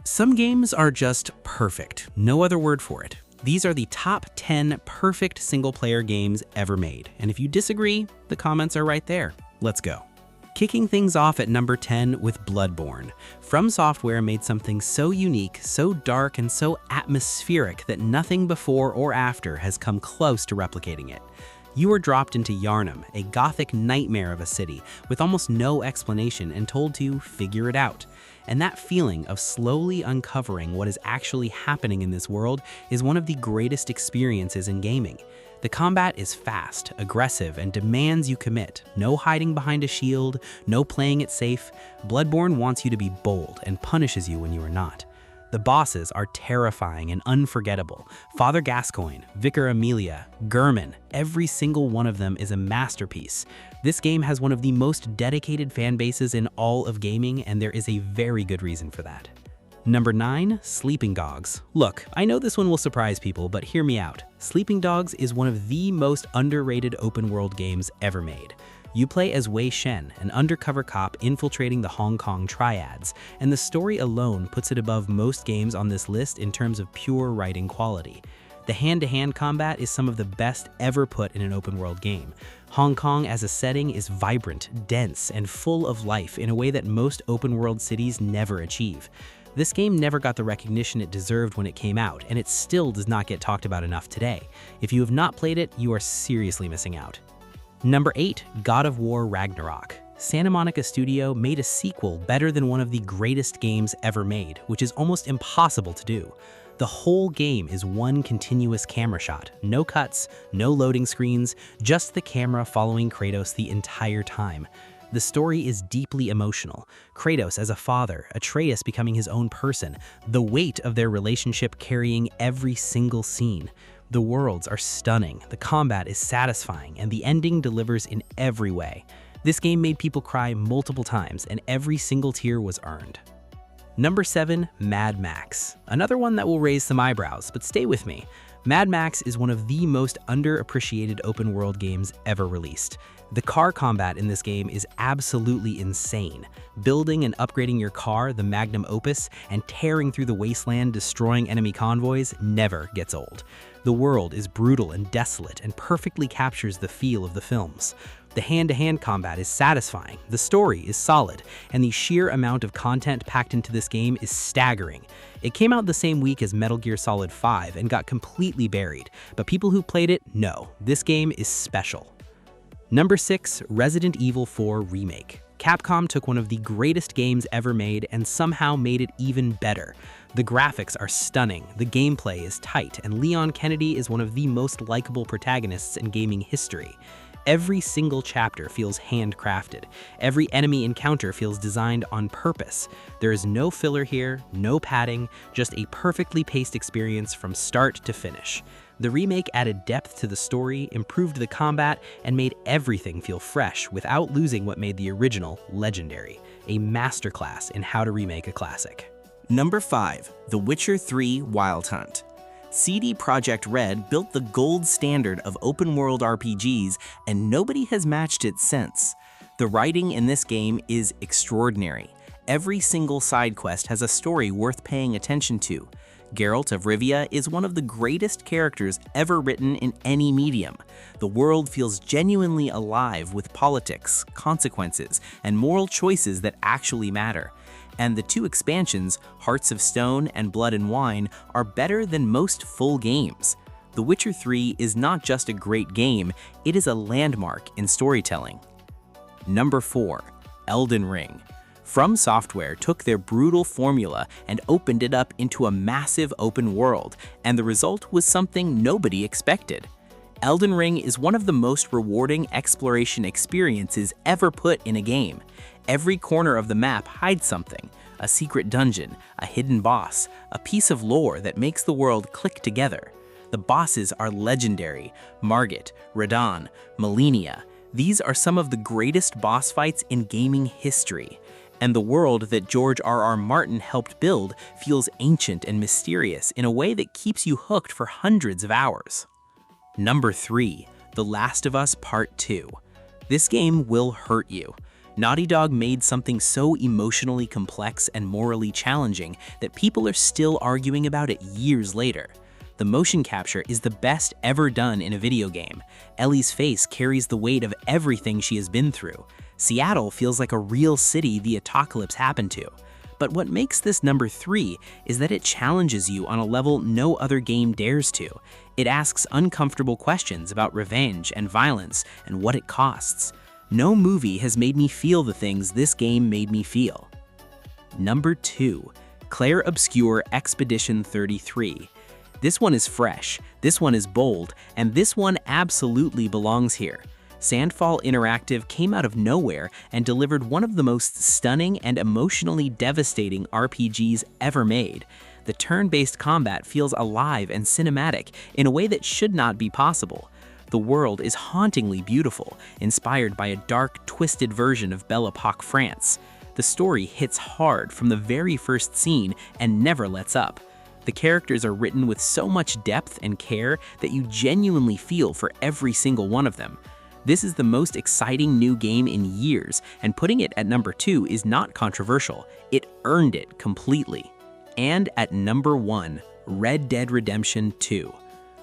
Some games are just perfect, no other word for it. These are the top 10 perfect single-player games ever made, and if you disagree, the comments are right there. Let's go. Kicking things off at number 10 with Bloodborne. From Software made something so unique, so dark, and so atmospheric that nothing before or after has come close to replicating it. You are dropped into Yharnam, a gothic nightmare of a city, with almost no explanation and told to figure it out. And that feeling of slowly uncovering what is actually happening in this world is one of the greatest experiences in gaming. The combat is fast, aggressive, and demands you commit. No hiding behind a shield, no playing it safe. Bloodborne wants you to be bold and punishes you when you are not. The bosses are terrifying and unforgettable. Father Gascoigne, Vicar Amelia, Gehrman, every single one of them is a masterpiece. This game has one of the most dedicated fan bases in all of gaming, and there is a very good reason for that. Number 9, Sleeping Dogs. Look, I know this one will surprise people, but hear me out. Sleeping Dogs is one of the most underrated open-world games ever made. You play as Wei Shen, an undercover cop infiltrating the Hong Kong triads, and the story alone puts it above most games on this list in terms of pure writing quality. The hand-to-hand combat is some of the best ever put in an open-world game. Hong Kong as a setting is vibrant, dense, and full of life in a way that most open-world cities never achieve. This game never got the recognition it deserved when it came out, and it still does not get talked about enough today. If you have not played it, you are seriously missing out. Number 8, God of War Ragnarok. Santa Monica Studio made a sequel better than one of the greatest games ever made, which is almost impossible to do. The whole game is one continuous camera shot, no cuts, no loading screens, just the camera following Kratos the entire time. The story is deeply emotional. Kratos as a father, Atreus becoming his own person, the weight of their relationship carrying every single scene. The worlds are stunning, the combat is satisfying, and the ending delivers in every way. This game made people cry multiple times, and every single tear was earned. Number 7, Mad Max. Another one that will raise some eyebrows, but stay with me. Mad Max is one of the most underappreciated open-world games ever released. The car combat in this game is absolutely insane. Building and upgrading your car, the magnum opus, and tearing through the wasteland destroying enemy convoys never gets old. The world is brutal and desolate and perfectly captures the feel of the films. The hand-to-hand combat is satisfying, the story is solid, and the sheer amount of content packed into this game is staggering. It came out the same week as Metal Gear Solid 5 and got completely buried, but people who played it know this game is special. Number 6, Resident Evil 4 Remake. Capcom took one of the greatest games ever made and somehow made it even better. The graphics are stunning, the gameplay is tight, and Leon Kennedy is one of the most likable protagonists in gaming history. Every single chapter feels handcrafted. Every enemy encounter feels designed on purpose. There is no filler here, no padding, just a perfectly paced experience from start to finish. The remake added depth to the story, improved the combat, and made everything feel fresh without losing what made the original legendary. A masterclass in how to remake a classic. Number 5, The Witcher 3 Wild Hunt. CD Projekt Red built the gold standard of open-world RPGs, and nobody has matched it since. The writing in this game is extraordinary. Every single side quest has a story worth paying attention to. Geralt of Rivia is one of the greatest characters ever written in any medium. The world feels genuinely alive with politics, consequences, and moral choices that actually matter. And the 2 expansions, Hearts of Stone and Blood and Wine, are better than most full games. The Witcher 3 is not just a great game, it is a landmark in storytelling. Number 4, Elden Ring. From Software took their brutal formula and opened it up into a massive open world, and the result was something nobody expected. Elden Ring is one of the most rewarding exploration experiences ever put in a game. Every corner of the map hides something, a secret dungeon, a hidden boss, a piece of lore that makes the world click together. The bosses are legendary: Margit, Radahn, Malenia. These are some of the greatest boss fights in gaming history. And the world that George R.R. Martin helped build feels ancient and mysterious in a way that keeps you hooked for hundreds of hours. Number 3, The Last of Us Part 2. This game will hurt you. Naughty Dog made something so emotionally complex and morally challenging that people are still arguing about it years later. The motion capture is the best ever done in a video game. Ellie's face carries the weight of everything she has been through. Seattle feels like a real city the apocalypse happened to. But what makes this number 3 is that it challenges you on a level no other game dares to. It asks uncomfortable questions about revenge and violence and what it costs. No movie has made me feel the things this game made me feel. Number 2, Clair Obscur Expedition 33. This one is fresh, this one is bold, and this one absolutely belongs here. Sandfall Interactive came out of nowhere and delivered one of the most stunning and emotionally devastating RPGs ever made. The turn-based combat feels alive and cinematic in a way that should not be possible. The world is hauntingly beautiful, inspired by a dark, twisted version of Belle Epoque France. The story hits hard from the very first scene and never lets up. The characters are written with so much depth and care that you genuinely feel for every single one of them. This is the most exciting new game in years, and putting it at number 2 is not controversial. It earned it completely. And at number 1, Red Dead Redemption 2.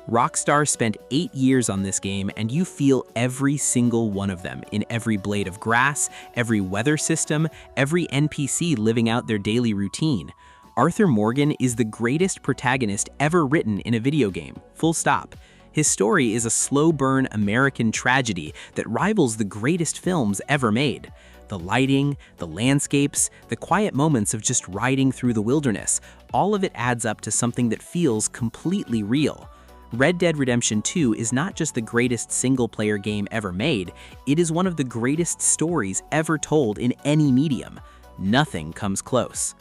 Rockstar spent 8 years on this game, and you feel every single one of them in every blade of grass, every weather system, every NPC living out their daily routine. Arthur Morgan is the greatest protagonist ever written in a video game, full stop. His story is a slow-burn American tragedy that rivals the greatest films ever made. The lighting, the landscapes, the quiet moments of just riding through the wilderness, all of it adds up to something that feels completely real. Red Dead Redemption 2 is not just the greatest single-player game ever made, it is one of the greatest stories ever told in any medium. Nothing comes close.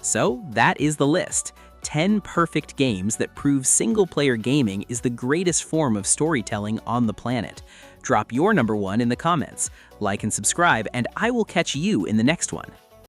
So that is the list. 10 perfect games that prove single-player gaming is the greatest form of storytelling on the planet. Drop your number 1 in the comments, like and subscribe, and I will catch you in the next one.